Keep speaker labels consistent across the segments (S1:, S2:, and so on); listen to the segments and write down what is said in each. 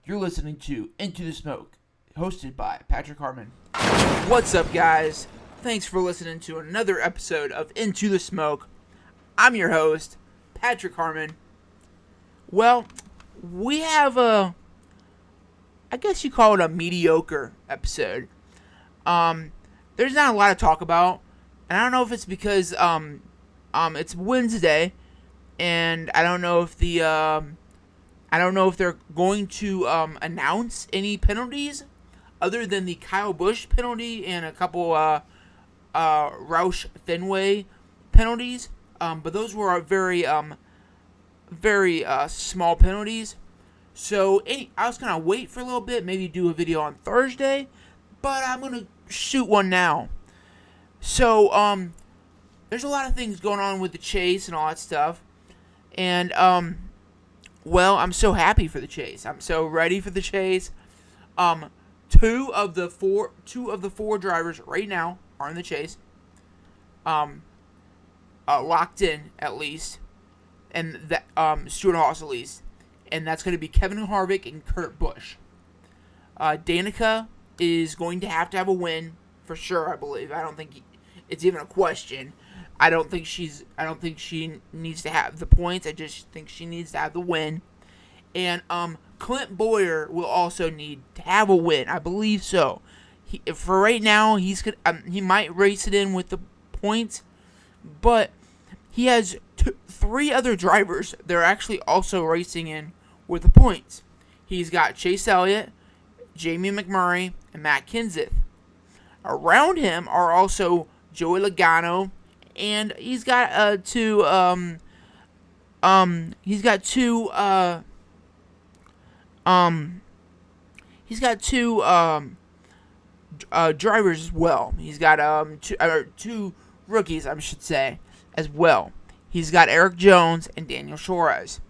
S1: You're listening to Into the Smoke, hosted by Patrick Harmon. What's up, guys? Thanks for listening to another episode of Into the Smoke. I'm your host, Patrick Harmon. Well, we have I guess you call it a mediocre episode. There's not a lot to talk about, and I don't know if it's because it's Wednesday, and I don't know if they're going to announce any penalties other than the Kyle Busch penalty and a couple Roush Fenway penalties. But those were very small penalties. So I was gonna wait for a little bit, maybe do a video on Thursday, but I'm gonna shoot one now. So there's a lot of things going on with the chase and all that stuff, and well, I'm so happy for the chase. I'm so ready for the chase. Two of the four drivers right now are in the chase. Locked in at least, and that Stewart-Haas at least, and that's going to be Kevin Harvick and Kurt Busch. Danica is going to have a win for sure. I believe. I don't think it's even a question. I don't think she needs to have the points. I just think she needs to have the win. And Clint Bowyer will also need to have a win. I believe so. For right now, he might race it in with the points, but he has three other drivers that are actually also racing in with the points. He's got Chase Elliott, Jamie McMurray, and Matt Kenseth. Around him are also Joey Logano, and he's got two drivers as well. He's got two rookies, I should say, as well. He's got Eric Jones and Daniel Suarez,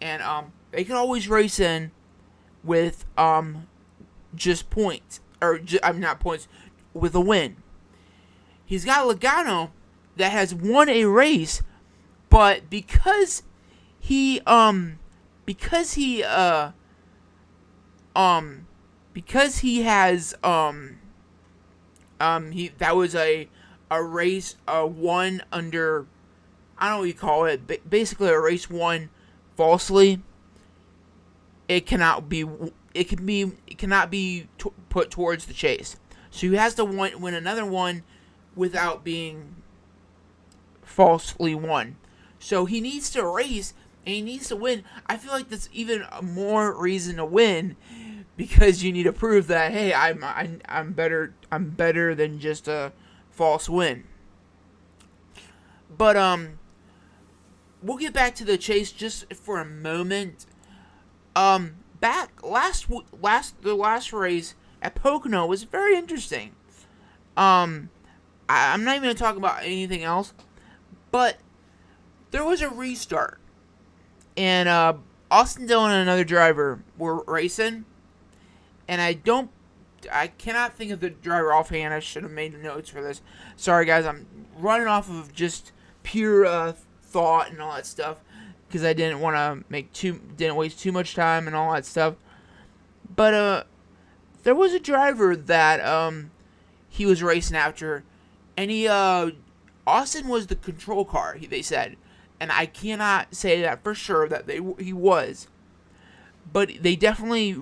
S1: and they can always race in with just points, or not points, with a win. He's got Logano that has won a race, but because he has that was a race won under, I don't know what you call it, basically a race won falsely. It cannot be put towards the chase. So he has to win another one without being falsely won. So he needs to race and he needs to win. I feel like that's even more reason to win, because you need to prove that, hey, I'm better than just a false win. But we'll get back to the chase just for a moment. The last race at Pocono was very interesting. I'm not even going to talk about anything else, but there was a restart, and Austin Dillon and another driver were racing, and I cannot think of the driver offhand. I should have made notes for this. Sorry, guys, I'm running off of just pure thought and all that stuff, because I didn't want to didn't waste too much time and all that stuff. But there was a driver that he was racing after, and Austin was the control car, they said, and I cannot say that for sure that he was, but they definitely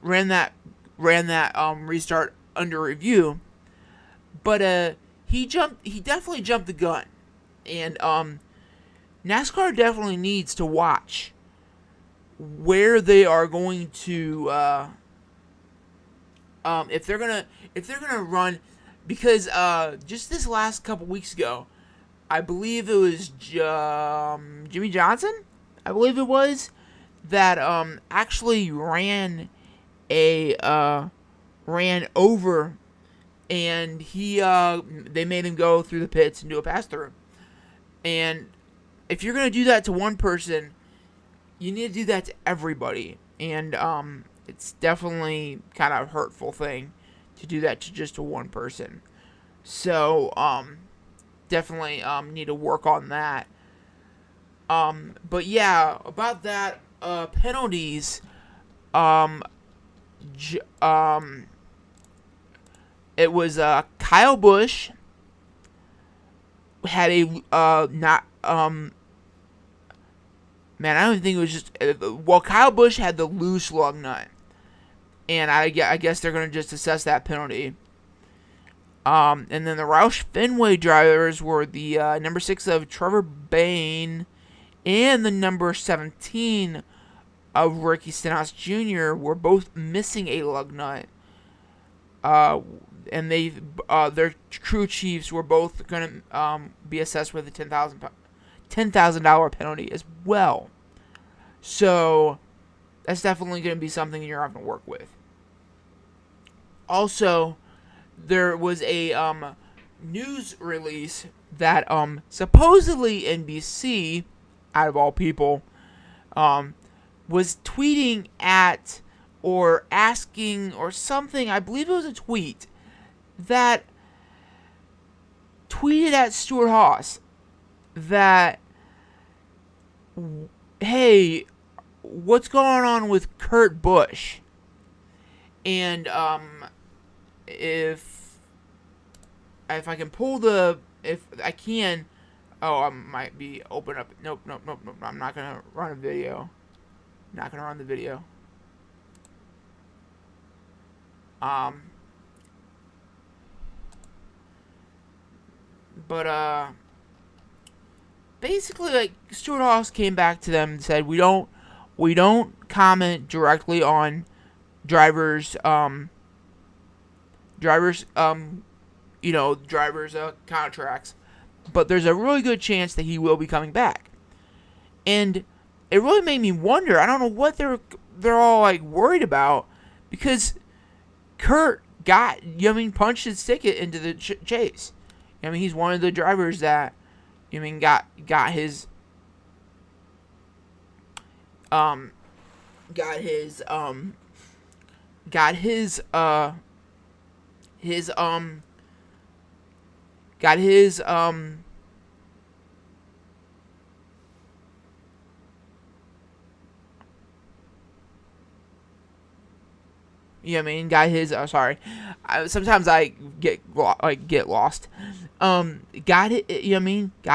S1: ran that restart under review. But he definitely jumped the gun, and NASCAR definitely needs to watch where they are going to if they're gonna run, because just this last couple weeks ago, I believe it was Jimmy Johnson, I believe it was, that actually ran over, and they made him go through the pits and do a pass through. And if you're gonna do that to one person, you need to do that to everybody. And it's definitely kind of a hurtful thing to do that to just one person. So definitely need to work on that. But yeah, about that penalties. um, it was Kyle Busch had a not man, I don't even think it was just well, Kyle Busch had the loose lug nut, and I guess they're gonna just assess that penalty. And then the Roush Fenway drivers were the number 6 of Trevor Bayne and the number 17 of Ricky Stenhouse Jr. were both missing a lug nut. And their crew chiefs were both going to be assessed with a $10,000 penalty as well. So that's definitely going to be something you're having to work with. Also, there was a news release that supposedly NBC, out of all people, was tweeting at or asking or something. I believe it was a tweet that tweeted at Stewart-Haas that, hey, what's going on with Kurt Busch? And if I can pull if I can, I might be open up. Nope. I'm not gonna run a video. Not gonna run the video. But basically, like, Stewart-Haas came back to them and said, we don't comment directly on drivers contracts, but there's a really good chance that he will be coming back. And it really made me wonder. I don't know what they're all like worried about, because Kurt punched his ticket into the chase. I mean, he's one of the drivers that, got his sorry. Sometimes I get lost. Got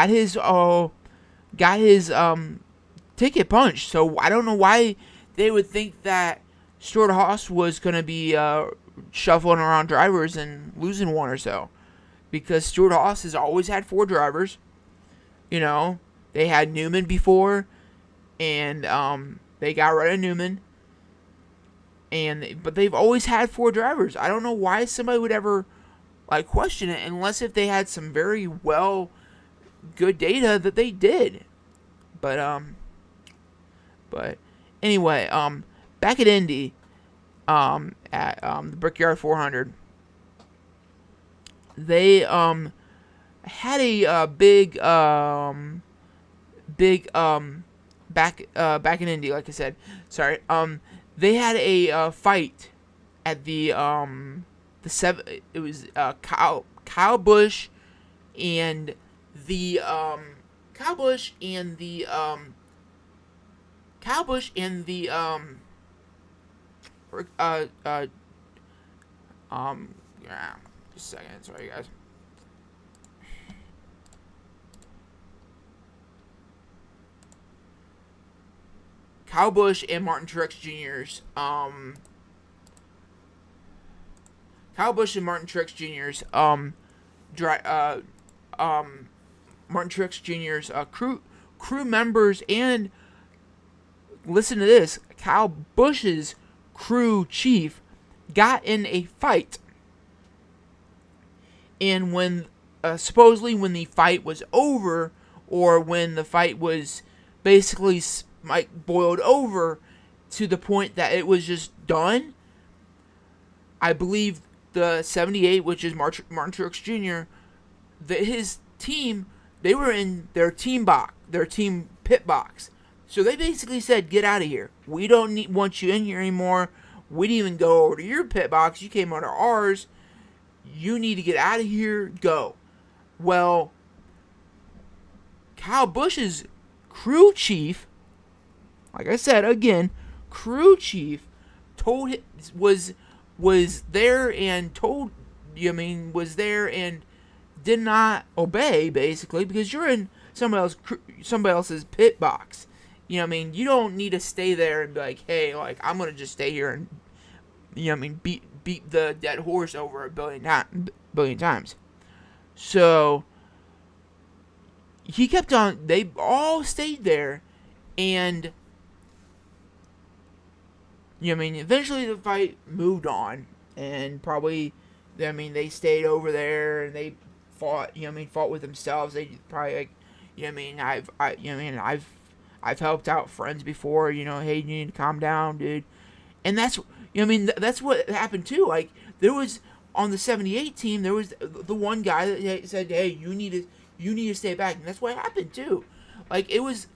S1: his ticket punched. So I don't know why they would think that Stewart-Haas was gonna be shuffling around drivers and losing one or so, because Stewart-Haas has always had 4 drivers. They had Newman before, and they got rid of Newman. But they've always had 4 drivers. I don't know why somebody would ever question it, unless if they had some very good data that they did. But anyway, back at Indy, at the Brickyard 400, they had a big back in Indy, like I said. Sorry. They had a fight at the 7. It was Kyle Busch and the just a second, sorry guys. Kyle Busch and Martin Truex Jr.'s Martin Truex Jr.'s crew members, and listen to this, Kyle Busch's crew chief got in a fight. And when supposedly when the fight was over, or when the fight was basically boiled over to the point that it was just done, I believe the 78, which is Martin Truex Jr., his team, they were in their team pit box. So they basically said, get out of here. We don't want you in here anymore. We didn't even go over to your pit box. You came under ours. You need to get out of here. Go. Well, Kyle Busch's crew chief, like I said, again, crew chief, told was there and told was there and did not obey, basically, because you're in somebody else's pit box. You don't need to stay there and be like, hey, like, I'm gonna just stay here and beat the dead horse over a billion times. So he kept on. They all stayed there, and eventually the fight moved on, and probably, they stayed over there and they fought. Fought with themselves. They probably I've helped out friends before. Hey, you need to calm down, dude. And that's that's what happened too. Like, there was on the '78 team, there was the one guy that said, hey, you need to stay back, and that's what happened too. Like, it was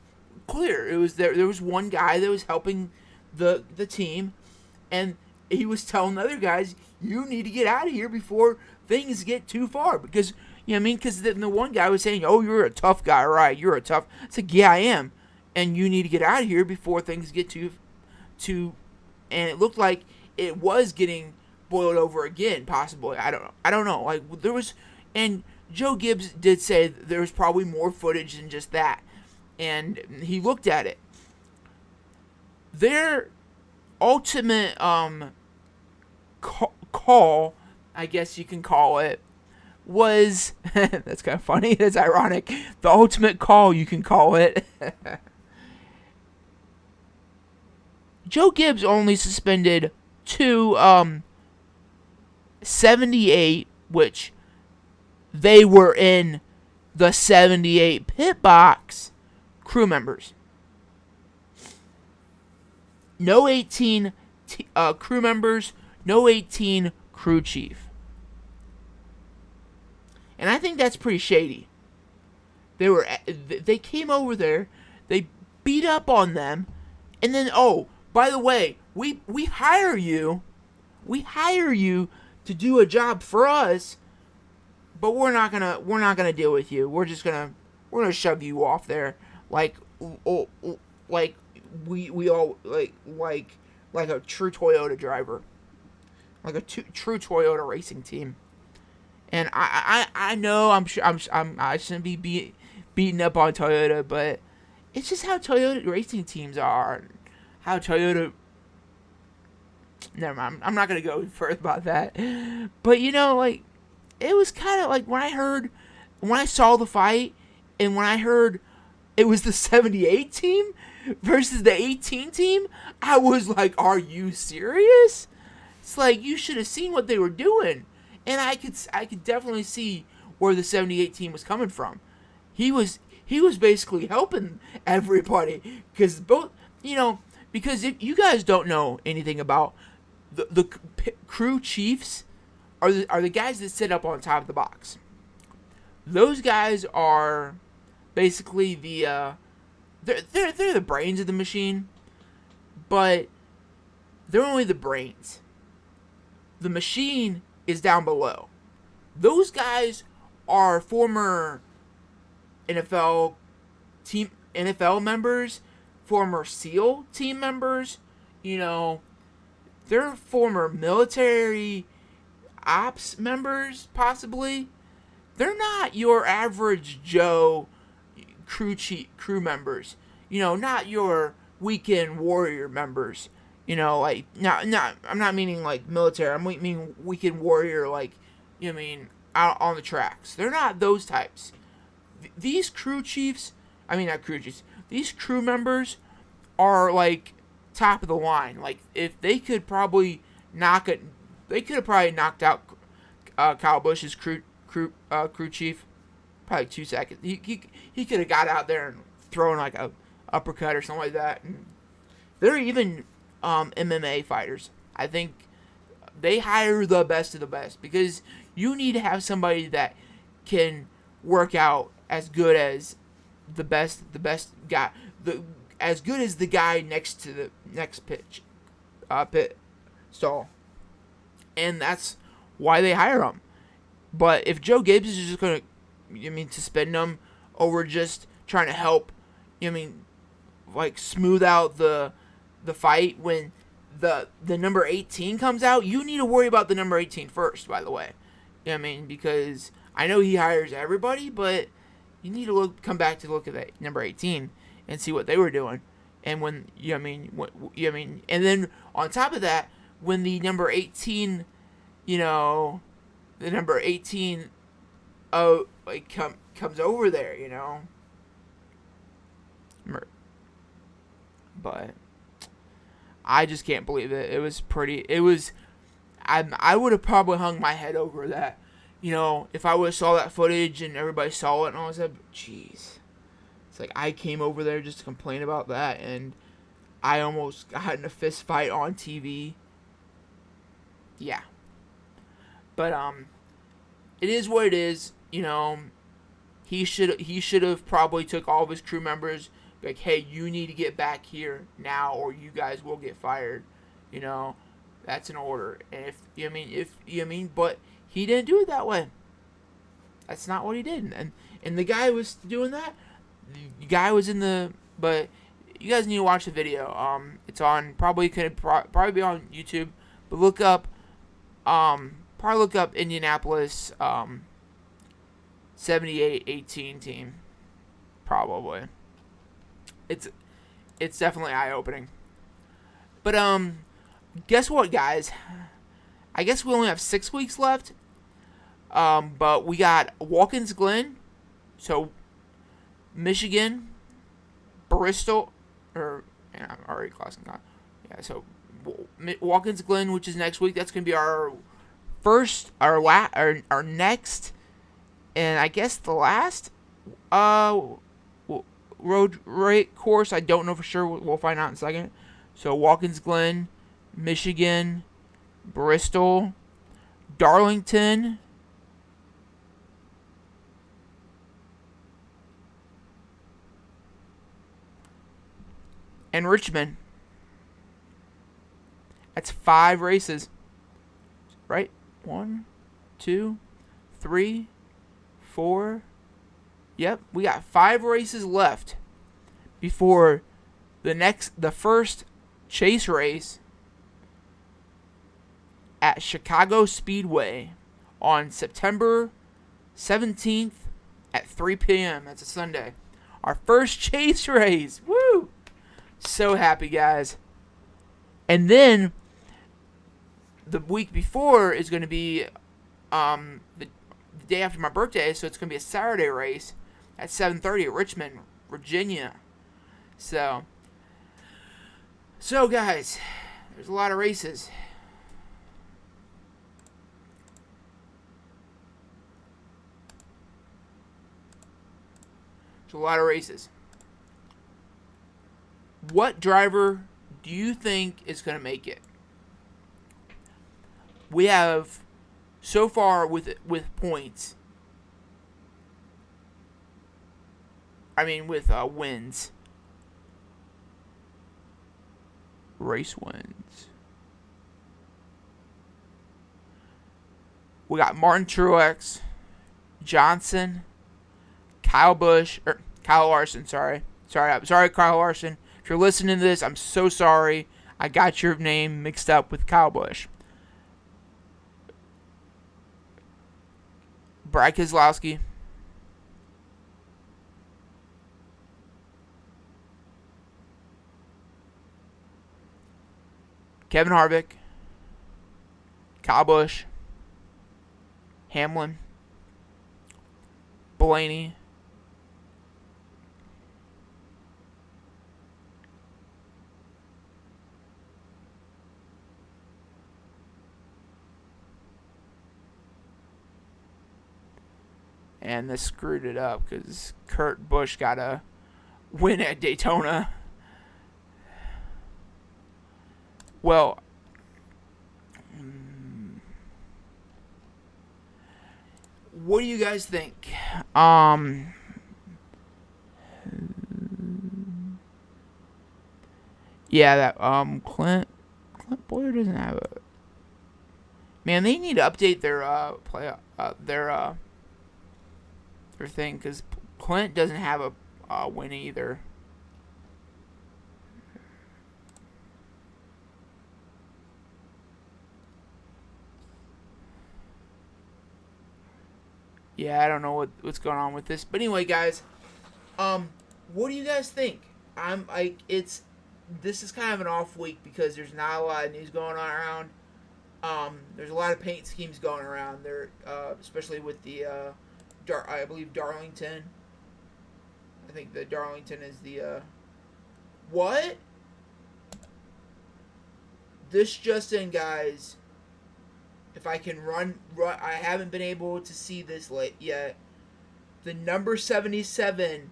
S1: clear. It was there was one guy that was helping the team, and he was telling the other guys, you need to get out of here before things get too far, because because the one guy was saying, oh, you're a tough guy, right? You're a tough. It's like, yeah, I am, and you need to get out of here before things get too. And it looked like it was getting boiled over again, possibly. I don't know. Like, there was, and Joe Gibbs did say there was probably more footage than just that, and he looked at it. Their ultimate call, I guess you can call it, was that's kind of funny. That's ironic. The ultimate call, you can call it. Joe Gibbs only suspended 2 78, which they were in the 78 pit box, crew members. No 18 crew members, no 18 crew chief. And I think that's pretty shady. They came over there, they beat up on them, and then, oh, by the way, we hire you. We hire you to do a job for us, but we're not gonna deal with you. We're gonna shove you off there like we all like a true Toyota driver, like a true Toyota racing team. And I know I shouldn't be beating up on Toyota, but it's just how Toyota racing teams are. How Toyota... Never mind. I'm not going to go further about that. But, it was kind of like when I saw the fight, and when I heard it was the 78 team versus the 18 team, I was like, are you serious? It's like, you should have seen what they were doing. And I could definitely see where the 78 team was coming from. He was basically helping everybody, because because if you guys don't know anything about the crew chiefs, are the guys that sit up on top of the box. Those guys are basically they're the brains of the machine, but they're only the brains. The machine is down below. Those guys are former NFL members, former SEAL team members, they're former military ops members, possibly. They're not your average Joe crew members, not your weekend warrior members, I'm not meaning like military, I mean weekend warrior, like, out on the tracks. They're not those types. These crew chiefs, these crew members are like top of the line. Like, if they could probably they could have probably knocked out Kyle Busch's crew chief, probably 2 seconds. He could have got out there and thrown like a uppercut or something like that. And they're even MMA fighters. I think they hire the best of the best, because you need to have somebody that can work out as good as the best guy, as good as the guy next to the next pit stall, and that's why they hire him. But if Joe Gibbs is just gonna, suspend them over just trying to help, like smooth out the fight when the number 18 comes out, you need to worry about the number 18 first, by the way. You know what I mean? Because I know he hires everybody, but you need to come back to look at that number 18 and see what they were doing. And when, you know what I mean, and then on top of that, when the number 18, the number 18 comes over there, But I just can't believe it. I would have probably hung my head over that. If I would have saw that footage and everybody saw it and all that, jeez. It's like I came over there just to complain about that, and I almost got in a fist fight on TV. Yeah. But it is what it is. He should have probably took all of his crew members, like, hey, you need to get back here now, or you guys will get fired. That's an order. And but he didn't do it that way. That's not what he did. And the guy was doing that. The guy was but you guys need to watch the video. It's on, probably be on YouTube, but probably look up Indianapolis 78-18 team. Probably. It's definitely eye-opening. But guess what, guys? I guess we only have 6 weeks left. But we got Watkins Glen, so Michigan, Bristol, I'm already crossing on. Yeah, so Watkins Glen, which is next week. That's gonna be our next, and I guess the last road rate course. I don't know for sure. We'll find out in a second. So Watkins Glen, Michigan, Bristol, Darlington, and Richmond. That's 5 races. Right? 1, 2, 3, 4. Yep, we got 5 races left before the first chase race at Chicago Speedway on September 17th at 3 p.m. That's a Sunday. Our first chase race. Woo! So happy, guys. And then the week before is going to be the day after my birthday, so it's going to be a Saturday race at 7:30 at Richmond, Virginia. So guys, there's a lot of races. There's a lot of races. What driver do you think is going to make it? We have, so far with points, with wins. Race wins. We got Martin Truex, Johnson, Kyle Larson, sorry, Kyle Larson. If you're listening to this, I'm so sorry. I got your name mixed up with Kyle Busch. Brad Keselowski. Kevin Harvick. Kyle Busch. Hamlin. Blaney. And this screwed it up because Kurt Busch got a win at Daytona. Well, what do you guys think? Yeah, that Clint Bowyer doesn't have a. Man, they need to update their their thing, because Clint doesn't have a win either. Yeah, I don't know what's going on with this. But anyway, guys, what do you guys think? This is kind of an off week because there's not a lot of news going on around. There's a lot of paint schemes going around there, especially with the, I believe Darlington. I think the Darlington is the, what? This just in, guys. If I can run, I haven't been able to see this yet. The number 77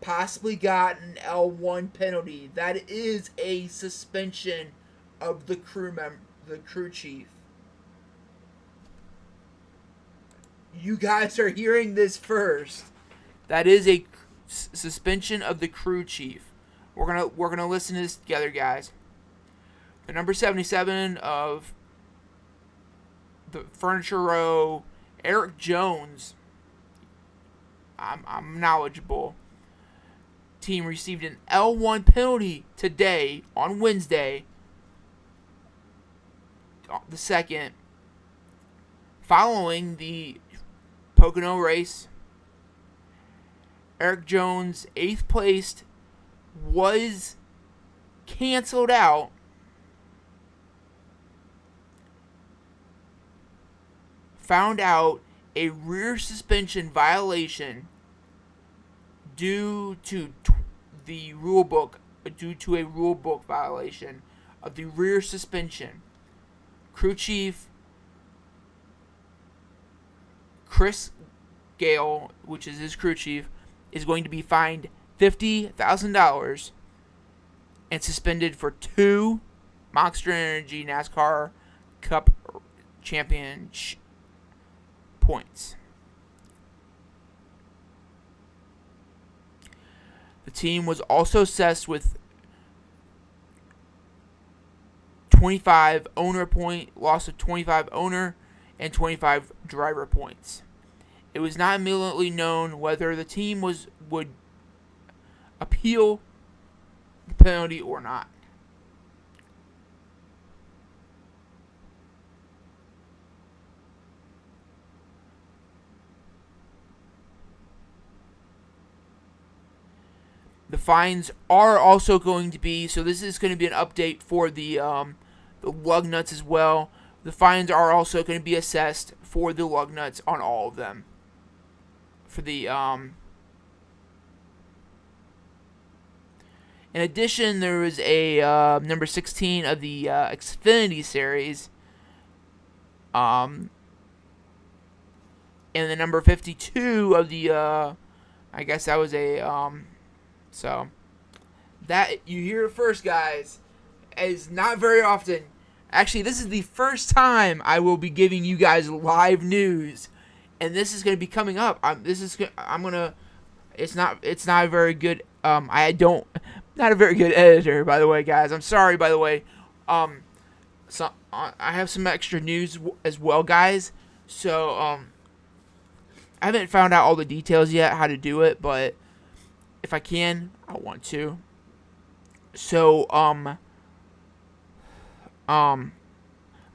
S1: possibly got an L1 penalty. That is a suspension of the crew chief. You guys are hearing this first. That is a suspension of the crew chief. We're gonna listen to this together, guys. The number 77 of the Furniture Row, Erik Jones. I'm knowledgeable. Team received an L1 penalty today on Wednesday, the 2nd, following the Pocono race. Erik Jones, 8th placed, was canceled out found out a rear suspension violation due to a rule book violation of the rear suspension. Crew chief Chris Gale, which is his crew chief, is going to be fined $50,000 and suspended for 2 Monster Energy NASCAR Cup Championship points. The team was also assessed with 25 owner point, loss of 25 owner and 25 driver points. It was not immediately known whether the team would appeal the penalty or not. The fines are also going to be, so this is going to be an update for the lug nuts as well. The fines are also going to be assessed for the lug nuts on all of them. For the in addition, there was a number 16 of the Xfinity series, and the number 52 of the I guess that was a so that you hear it first, guys. Is not very often. Actually, this is the first time I will be giving you guys live news, and this is going to be coming up. It's not a very good. Not a very good editor, by the way, guys. I'm sorry, by the way. So I have some extra news as well, guys. So I haven't found out all the details yet how to do it, but if I can, I want to. So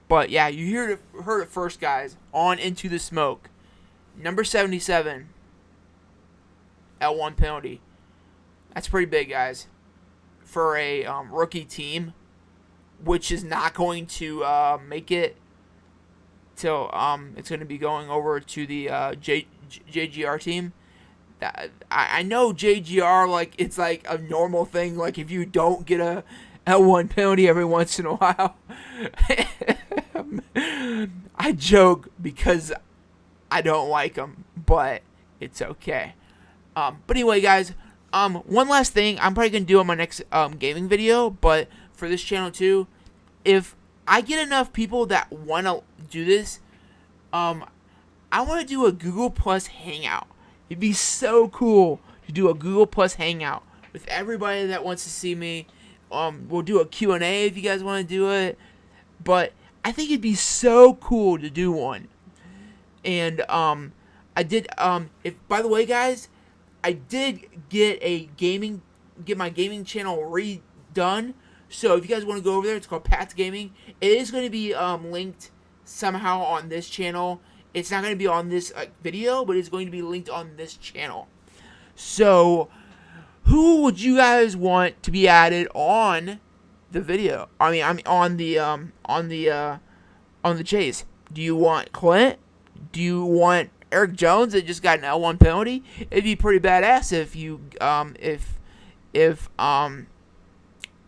S1: but yeah, you heard it first, guys. On Into the Smoke. Number 77. L1 penalty. That's pretty big, guys. For a rookie team, which is not going to make it till it's going to be going over to the JGR team. I know JGR, like, it's like a normal thing. Like, if you don't get a L1 penalty every once in a while. I joke because I don't like them, but it's okay. But anyway, guys, one last thing I'm probably going to do on my next gaming video, but for this channel too, if I get enough people that want to do this, I want to do a Google Plus Hangout. It'd be so cool to do a Google Plus Hangout with everybody that wants to see me. We'll do a Q&A if you guys want to do it. But I think it'd be so cool to do one. And I did by the way, guys, I did get my gaming channel redone. So if you guys want to go over there, it's called Pat's Gaming. It is going to be linked somehow on this channel It's not going to be on this video, but it's going to be linked on this channel. So, who would you guys want to be added on the video? I mean on the chase. Do you want Clint? Do you want Eric Jones that just got an L1 penalty? It'd be pretty badass if you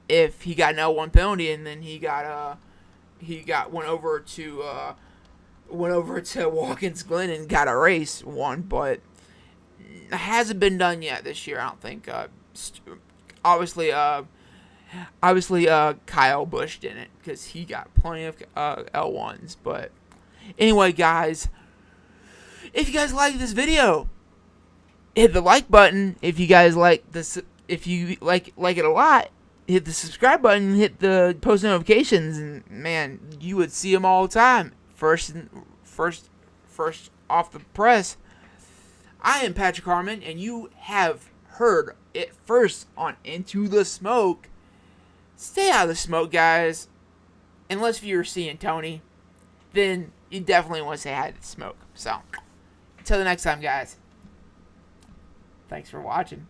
S1: if he got an L1 penalty and then he went over to Watkins Glen and got a race won, but it hasn't been done yet this year. I don't think. Obviously, Kyle Busch didn't because he got plenty of L1s. But anyway, guys, if you guys like this video, hit the like button. If you guys like this, if you like it a lot, hit the subscribe button, hit the post notifications, and man, you would see them all the time. First off the press. I am Patrick Harmon, and you have heard it first on Into the Smoke. Stay out of the smoke, guys. Unless you're seeing Tony, then you definitely want to say hi to the smoke. So, until the next time, guys. Thanks for watching.